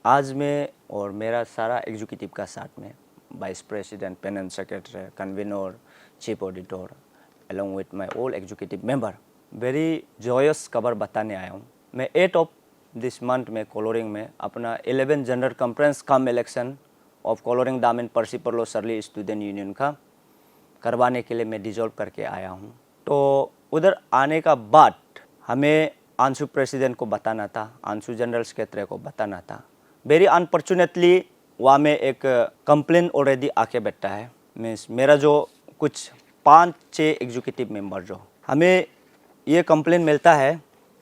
आज मैं और मेरा सारा एग्जीक्यूटिव का साथ में वाइस प्रेसिडेंट, पेनेंट secretary, convener, chief auditor along with my all executive member very joyous खबर बताने आया हूँ। मैं 8 ऑफ दिस मंथ में कोलोरिंग में अपना 11 general conference cum election of colouring दामन पर्सी परलो सरली स्टूडेंट यूनियन का करवाने के लिए मैं डिजॉल्व करके आया हूँ। तो उधर आने का बाद हमें आंसू प्रेसिडेंट को बताना था, आंसू जनरल सेक्रेटरी को बताना था। वेरी अनफॉर्चुनेटली वहाँ में एक कंप्लेन ऑलरेडी आके बैठा है। मीन्स मेरा जो कुछ 5-6 एग्जीक्यूटिव मेंबर जो हमें ये कंप्लेन मिलता है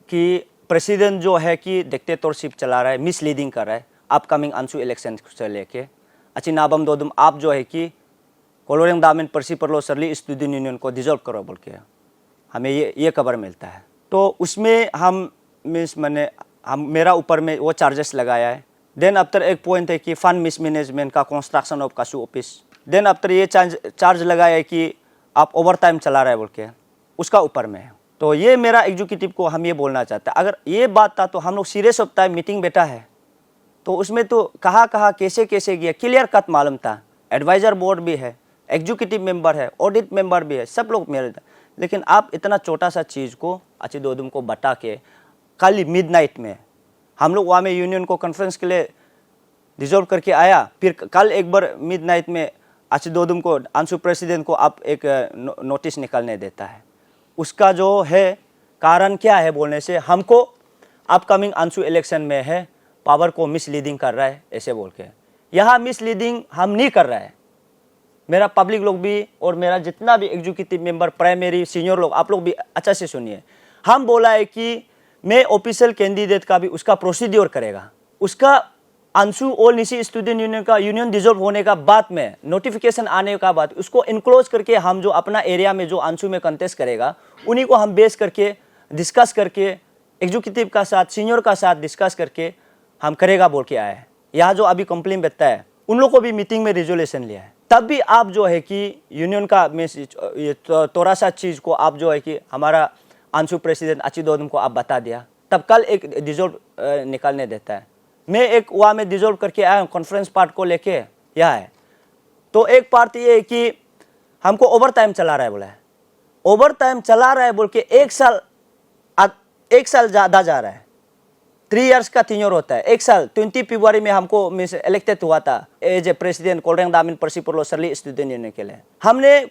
कि प्रेसिडेंट जो है कि डिक्टेटरशिप चला रहा है, मिसलीडिंग कर रहा है अपकमिंग आंसू इलेक्शन से लेके। अच्छी नाबम दोदम आप जो है कि कोलोरिंग दामन पर्सी परलो सरली स्टूडेंट यूनियन को डिजॉल्व करो बोल के हमें ये खबर मिलता है। तो उसमें हम मेरा ऊपर में वो चार्जेस लगाया है। देन आफ्टर एक पॉइंट है कि फंड मिसमैनेजमेंट का कंस्ट्रक्शन ऑफ कासू ऑफिस। देन आफ्टर ये चार्ज लगाया है कि आप ओवर टाइम चला रहे बोल के, उसका ऊपर में है। तो ये मेरा एग्जीक्यूटिव को हम ये बोलना चाहते हैं, अगर ये बात था तो हम लोग सीरियस ऑफ टाइम मीटिंग बैठा है तो उसमें तो कहाँ कैसे गया क्लियर कट मालूम था। एडवाइजर बोर्ड भी है, एग्जीक्यूटिव मेंबर है, ऑडिट मेंबर भी है, सब लोग मेरे। लेकिन आप इतना छोटा सा चीज़ को अच्छी दोदम को बता के कल मिडनाइट में हम लोग वहाँ में यूनियन को कॉन्फ्रेंस के लिए डिजॉल्व करके आया। फिर कल एक बार मिडनाइट में अच्छी दोदम को आंसू प्रेसिडेंट को आप एक नोटिस निकालने देता है। उसका जो है कारण क्या है बोलने से हमको अपकमिंग आंसू इलेक्शन में है पावर को मिसलीडिंग कर रहा है ऐसे बोल के। यहाँ मिसलीडिंग हम नहीं कर रहा है, मेरा पब्लिक लोग भी और मेरा जितना भी एग्जीक्यूटिव मेंबर, प्राइमरी, सीनियर लोग, आप लोग भी अच्छा से सुनिए। हम बोला है कि मैं ऑफिशियल कैंडिडेट का भी उसका प्रोसीड्योर करेगा, उसका आंसू ऑल निसी स्टूडेंट यूनियन का यूनियन डिजॉल्व होने का बाद में नोटिफिकेशन आने का बाद उसको इनक्लोज करके हम जो अपना एरिया में जो आंसू में कंटेस्ट करेगा उन्हीं को हम बेस करके डिस्कस करके एग्जीक्यूटिव का साथ, सीनियर का साथ डिस्कस करके हम करेगा बोल के आए हैं। यहाँ जो अभी कंप्लेन बैठता है उन लोगों को भी मीटिंग में रिजोल्यूशन लिया है। तब भी आप जो है कि यूनियन का ये थोड़ा सा चीज़ को आप जो है कि हमारा आंसू प्रेसिडेंट अच्छी दोदम को आप बता दिया, तब कल एक डिजॉल्व निकालने देता है। मैं एक वहाँ में डिजॉल्व करके आया हूँ कॉन्फ्रेंस पार्ट को लेके यह है। तो एक पार्ट ये है कि हमको ओवर टाइम चला रहा है बोला है, ओवर टाइम चला रहा है बोल के एक साल ज़्यादा जा रहा है। 3 इयर्स का टीन्योर होता है, एक साल 20 फरवरी में हमको मीन्स इलेक्टेड हुआ था एज ए प्रेसिडेंट कोलोरिंग दामन पर्सी परलो सरली स्टूडेंट यूनियन के लिए। हमने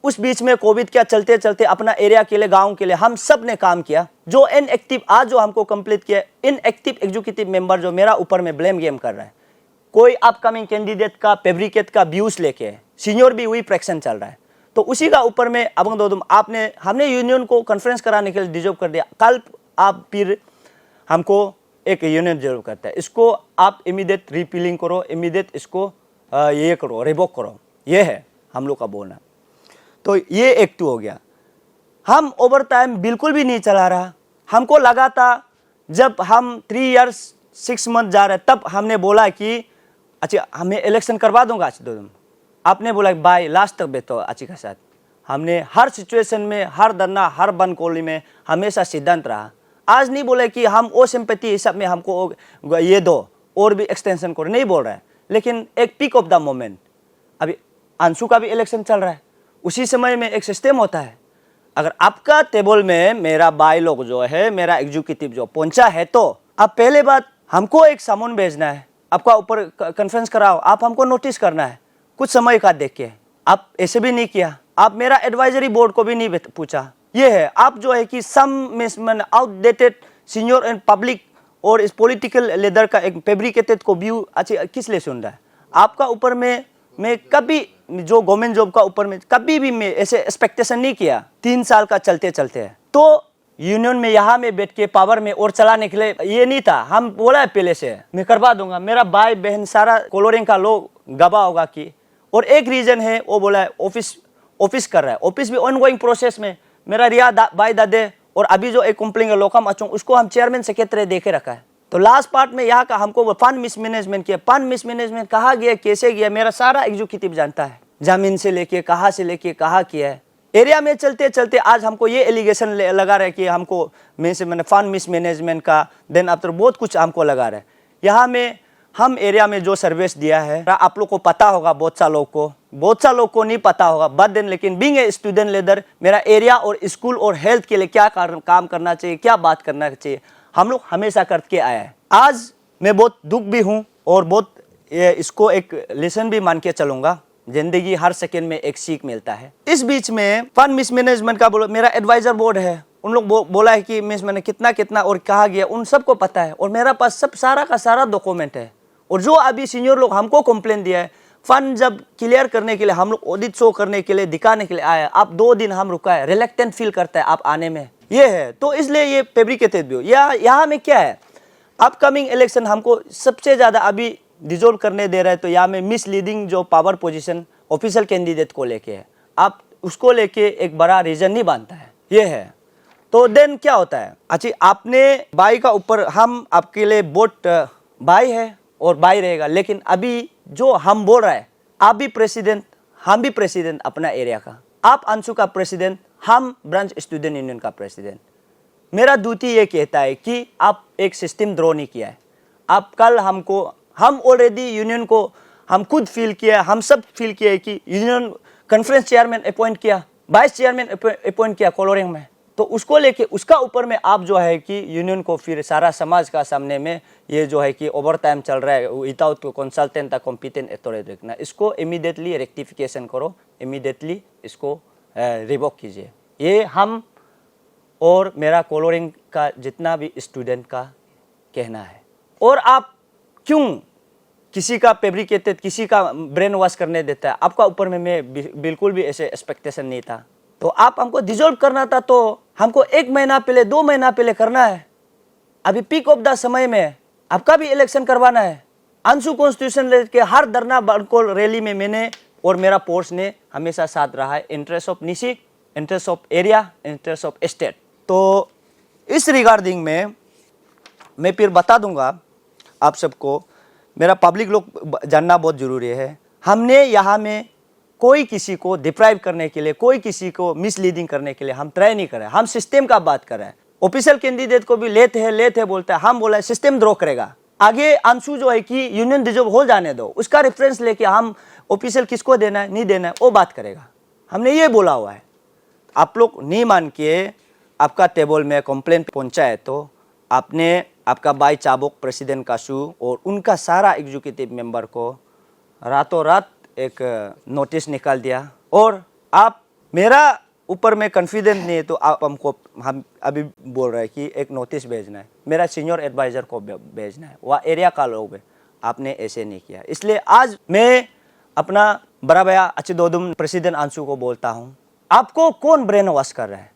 उस बीच में कोविड क्या चलते चलते अपना एरिया के लिए, गांव के लिए हम सब ने काम किया। जो इनएक्टिव आज जो हमको कंप्लीट किया, इनएक्टिव एग्जीक्यूटिव मेंबर जो मेरा ऊपर में ब्लेम गेम कर रहा है, कोई अपकमिंग कैंडिडेट का फेब्रिकेट का व्यूज लेके, सीनियर भी वही प्रैक्शन चल रहा है। तो उसी का ऊपर में अब दोदम हमने यूनियन को कॉन्फ्रेंस कराने के लिए डिजॉल्व कर दिया। कल आप फिर हमको एक यूनियन डिजॉल्व करता है, इसको आप इमीडिएट रिपीलिंग करो, इमीडिएट इसको ये करो, रिवोक करो, ये है हम लोग का बोलना। तो ये एक तो हो गया। हम ओवर टाइम बिल्कुल भी नहीं चला रहा। हमको लगा था जब हम 3 इयर्स 6 मंथ जा रहे तब हमने बोला कि अच्छा हमें इलेक्शन करवा दूंगा अच्छी दो। आपने बोला बाय लास्ट तक बैठो अच्छी के साथ। हमने हर सिचुएशन में, हर धरना, हर बन कोली में हमेशा सिद्धांत रहा। आज नहीं बोले कि हम वो सिंपैथी हिसाब में हमको ये दो और भी एक्सटेंशन करो, नहीं बोल रहा है। लेकिन एक पीक ऑफ द मोमेंट, अभी आंसू का भी इलेक्शन चल रहा है, उसी समय में एक सिस्टम होता है। अगर आपका टेबल में मेरा बाई लोग जो है, मेरा एग्जीक्यूटिव जो पहुंचा है, तो आप पहले बात हमको एक समन भेजना है, आपका ऊपर कॉन्फ्रेंस कराओ, आप हमको नोटिस करना है कुछ समय का देख के। आप ऐसे भी नहीं किया, आप मेरा एडवाइजरी बोर्ड को भी नहीं पूछा। ये है आप जो है कि सम आउटडेटेड सीनियर एंड पब्लिक और इस पॉलिटिकल लीडर का एक फेब्रिकेटेड को व्यू अच्छे किस लिए सुन रहा है। आपका ऊपर में मैं कभी जो गवर्नमेंट जॉब का ऊपर में कभी भी मैं ऐसे एक्सपेक्टेशन नहीं किया। 3 साल का चलते तो यूनियन में यहाँ में बैठ के पावर में और चलाने के लिए ये नहीं था। हम बोला है पहले से मैं करवा दूंगा, मेरा भाई बहन सारा कोलोरिंग का लोग गवाह होगा कि। और एक रीजन है वो बोला है ऑफिस कर रहा है, ऑफिस भी ऑनगोइंग प्रोसेस में। मेरा रिया भाई दादे और अभी जो एक कंप्लेन है लोकम अचुंग, उसको हम चेयरमैन सेक्रेटरी देखे रखा है। तो लास्ट पार्ट में यहाँ का हमको फंड मिसमैनेजमेंट किया। फंड मिसमैनेजमेंट कहाँ गया, कैसे गया, मेरा सारा एग्जीक्यूटिव जानता है। जमीन से लेके कहाँ से लेके कहाँ किया है। एरिया में चलते चलते आज हमको ये एलिगेशन लगा रहा है कि हमको मैंने फंड मिसमैनेजमेंट का, देन आफ्टर बहुत कुछ हमको लगा रहा है। यहाँ में हम एरिया में जो सर्विस दिया है आप लोग को पता होगा, बहुत सा लोग को नहीं पता होगा, बट देन लेकिन बीइंग ए स्टूडेंट लीडर मेरा एरिया और स्कूल और हेल्थ के लिए क्या काम करना चाहिए, क्या बात करना चाहिए, हम लोग हमेशा करके आया है। आज मैं बहुत दुख भी हूँ और बहुत इसको एक लेसन भी मान के चलूंगा। जिंदगी हर सेकेंड में एक सीख मिलता है। इस बीच में फंड मिसमैनेजमेंट का मेरा एडवाइजर बोर्ड है, उन लोग बोला है कि मिस मैंने कितना और कहा गया उन सबको पता है और मेरा पास सब सारा का सारा डॉक्यूमेंट है। और जो अभी सीनियर लोग हमको कंप्लेन दिया है, फंड जब क्लियर करने के लिए हम लोग ऑडिट शो करने के लिए दिखाने के लिए आया, आप 2 दिन हम रुका है, रिलेक्टेंट फील करता है आप आने में, ये है। तो इसलिए ये फैब्रिकेटेड भी हो। यहाँ में क्या है, अपकमिंग इलेक्शन हमको सबसे ज्यादा अभी डिजोल्व करने दे रहा है, तो यहाँ में मिसलीडिंग जो पावर पोजीशन ऑफिशियल कैंडिडेट को लेके है, आप उसको लेके एक बड़ा रीजन नहीं बनता है, ये है। तो देन क्या होता है, अच्छा आपने बाई का ऊपर हम आपके लिए वोट बाई है और बाई रहेगा, लेकिन अभी जो हम बोल रहा है, आप भी प्रेसिडेंट, हम भी प्रेसिडेंट अपना एरिया का, आप अंशु का प्रेसिडेंट, हम ब्रांच स्टूडेंट यूनियन का प्रेसिडेंट। मेरा ड्यूटी ये कहता है कि आप एक सिस्टम ड्रॉ नहीं किया है। आप कल हम ऑलरेडी यूनियन को हम खुद फील किया, हम सब फील किया है कि यूनियन कॉन्फ्रेंस चेयरमैन अपॉइंट किया, वाइस चेयरमैन अपॉइंट किया कोलोरिंग में, तो उसको लेके उसका ऊपर में आप जो है कि यूनियन को फिर सारा समाज का सामने में ये जो है कि ओवर टाइम चल रहा है विदाउट कंसल्टेंट कॉम्पिटेंट अथॉरिटी रखना, इसको इमीडिएटली रेक्टिफिकेशन करो, इमीडिएटली इसको रिवोक कीजिए। ये हम और मेरा कोलोरिंग का जितना भी स्टूडेंट का कहना है। और आप क्यों किसी का फैब्रिकेटेड, किसी का ब्रेन वॉश करने देता है, आपका ऊपर में मैं बिल्कुल भी ऐसे एक्सपेक्टेशन नहीं था। तो आप हमको डिजोल्व करना था तो हमको 1 महीना पहले 2 महीना पहले करना है। अभी पीक ऑफ द समय में आपका भी इलेक्शन करवाना है। अंशु कॉन्स्टिट्यूशन लेके हर धरना बड़कोल रैली में मैंने और मेरा फोर्स ने हमेशा साथ रहा है, interest of Nishi, interest of area, interest of state. तो इस रिगार्डिंग में मैं फिर बता दूंगा आप सबको, मेरा पब्लिक लोग जानना बहुत जरूरी है। हमने यहाँ में कोई किसी को डिप्राइव करने के लिए, कोई किसी को मिसलीडिंग करने के लिए हम ट्राई नहीं कर रहे, हम सिस्टम का बात कर रहे हैं। ऑफिशियल कैंडिडेट को भी लेते हैं बोलते हैं, हम बोला है सिस्टम ड्रॉ करेगा। आगे अंशु जो है कि यूनियन डिजोल्व हो जाने दो, उसका रेफरेंस लेके हम ऑफिशियल किसको देना है नहीं देना है वो बात करेगा, हमने ये बोला हुआ है। आप लोग नहीं मान के आपका टेबल में कंप्लेंट पहुंचाए तो आपने आपका बाई चाबुक प्रेसिडेंट काशू और उनका सारा एग्जीक्यूटिव मेंबर को रातों रात एक नोटिस निकाल दिया। और आप मेरा ऊपर में कॉन्फिडेंट नहीं है तो आप हमको, हम अभी बोल रहे हैं कि एक नोटिस भेजना है, मेरा सीनियर एडवाइजर को भेजना है, वह एरिया का लोग है, आपने ऐसे नहीं किया। इसलिए आज मैं अपना बड़ा भैया अचिदोदुम प्रेसिडेंट अंशु को बोलता हूँ, आपको कौन ब्रेन वॉश कर रहा है?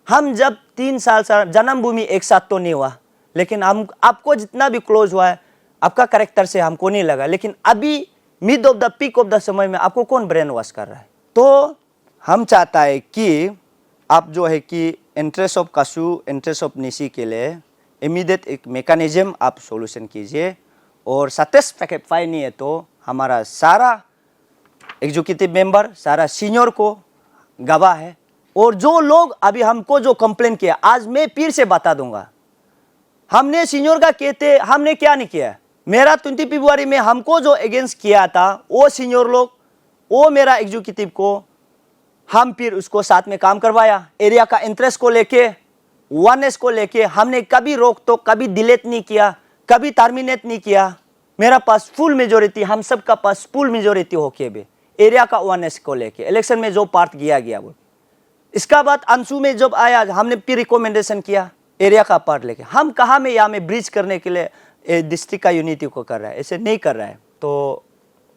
हम जब 3 साल जन्मभूमि एक साथ तो नहीं हुआ, लेकिन हम आपको जितना भी क्लोज हुआ है आपका कैरेक्टर से हमको नहीं लगा, लेकिन अभी mid of the peak of the समय में आपको कौन ब्रेन वॉश कर रहा है? तो हम चाहता है कि आप जो है कि इंटरेस्ट ऑफ काशू, इंटरेस्ट ऑफ निशी के लिए इमीडिएट एक मैकेनिज्म आप सॉल्यूशन कीजिए। और सैटिस्फाई नहीं है तो हमारा सारा एग्जीक्यूटिव मेंबर, सारा सीनियर को गवाह है। और जो लोग अभी हमको जो कंप्लेन किया, आज मैं फिर से बता दूंगा, हमने सीनियर का कहते हमने क्या नहीं किया। मेरा 20 फरवरी में हमको जो अगेंस्ट किया था वो सीनियर लोग, वो मेरा एग्जीक्यूटिव को हम फिर उसको साथ में काम करवाया। एरिया का इंटरेस्ट को लेके, वननेस को लेके हमने कभी रोक तो कभी डिलीट नहीं किया, कभी टर्मिनेट नहीं किया। मेरा पास फुल मेजोरिटी, हम सब का पास फुल मेजोरिटी होके भी एरिया का वननेस को लेके इलेक्शन में जो पार्ट किया गया वो। इसका बाद अंशु में जब आया हमने फिर रिकमेंडेशन किया एरिया का पार्ट लेके। हम कहाँ में यहाँ में ब्रिज करने के लिए डिस्ट्रिक्ट का यूनिटी को कर रहा है, ऐसे नहीं कर रहा है। तो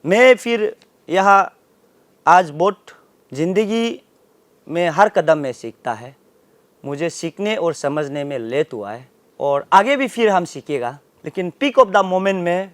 मैं फिर यहाँ आज बहुत ज़िंदगी में हर कदम में सीखता है, मुझे सीखने और समझने में लेट हुआ है और आगे भी फिर हम सीखेगा। लेकिन पीक ऑफ द मोमेंट में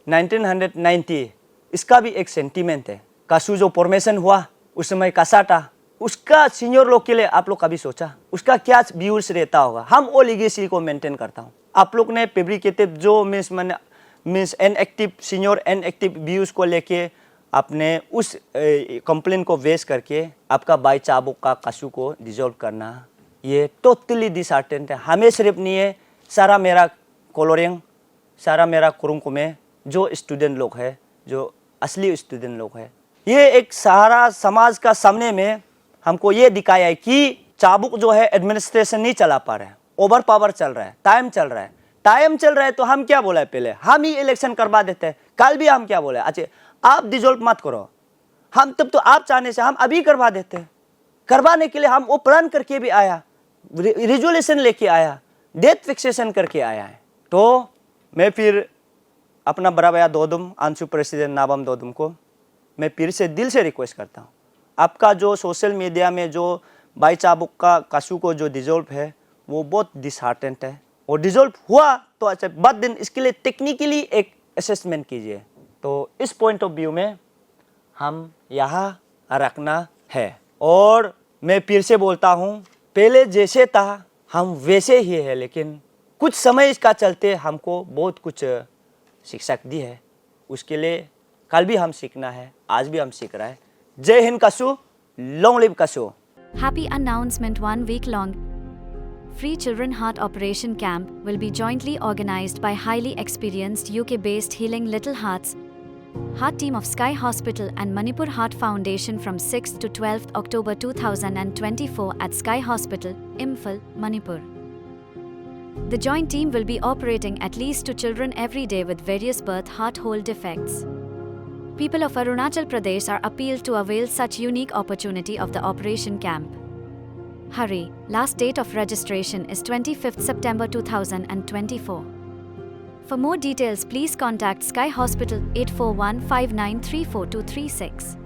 1990 इसका भी एक सेंटीमेंट है। काशू जो फॉर्मेशन हुआ उस समय कासाटा, उसका सीनियर लोग के लिए आप लोग कभी सोचा उसका क्या व्यूज रहता होगा? हम वो लीगेसी को मेंटेन करता हूँ। आप लोग ने फैब्रिकेटेड जो means inactive senior inactive views को लेके आपने उस कंप्लेन को वेस करके आपका बाई चाबुक का काशू को डिजोल्व करना, ये टोटली डिसहार्टेंट है। हमें सिर्फ नहीं है, सारा मेरा कोलोरिंग, सारा मेरा कुरुंग में जो स्टूडेंट लोग हैं, जो असली स्टूडेंट लोग हैं, ये एक सहारा समाज का सामने में हमको ये दिखाया है कि चाबुक जो है एडमिनिस्ट्रेशन नहीं चला पा रहा है, ओवर पावर चल रहा है, टाइम चल रहा है। टाइम चल रहा है तो हम क्या बोला है, पहले हम ही इलेक्शन करवा देते हैं। कल भी हम क्या बोले, अच्छा आप डिजोल्व मत करो, हम तब तो आप चाहने से हम अभी करवा देते हैं। करवाने के लिए हम वो प्लान करके भी आया, रिजोल्यूशन लेके आया, डेट फिक्सेशन करके आया है। तो मैं फिर अपना बड़ा भैया दोदुम, अंशु प्रेसिडेंट नाबम दोदुम को मैं फिर से दिल से रिक्वेस्ट करता हूँ, आपका जो सोशल मीडिया में जो भाई चाबुक का कासू को जो डिजोल्व है वो बहुत डिसहार्टेंट है। और डिजोल्व हुआ तो अच्छा बाद दिन इसके लिए टेक्निकली एक असेसमेंट कीजिए। तो इस पॉइंट ऑफ व्यू में हम यहाँ रखना है। और मैं फिर से बोलता हूँ, पहले जैसे था हम वैसे ही है, लेकिन कुछ समय इसका चलते हमको बहुत कुछ शिक्षा दी है। उसके लिए कल भी हम सीखना है, आज भी हम सीख रहे हैं। जय Hind kasu, long live kasu. Happy announcement, 1 week long Free Children Heart Operation Camp will be jointly organized by highly experienced UK-based Healing Little Hearts Heart Team of Sky Hospital and Manipur Heart Foundation from 6th to 12th October 2024 at Sky Hospital, Imphal, Manipur. The joint team will be operating at least 2 children every day with various birth heart hole defects. People of Arunachal Pradesh are appealed to avail such unique opportunity of the operation camp. Hurry, last date of registration is 25th September 2024. For more details, please contact Sky Hospital 841 5934 236.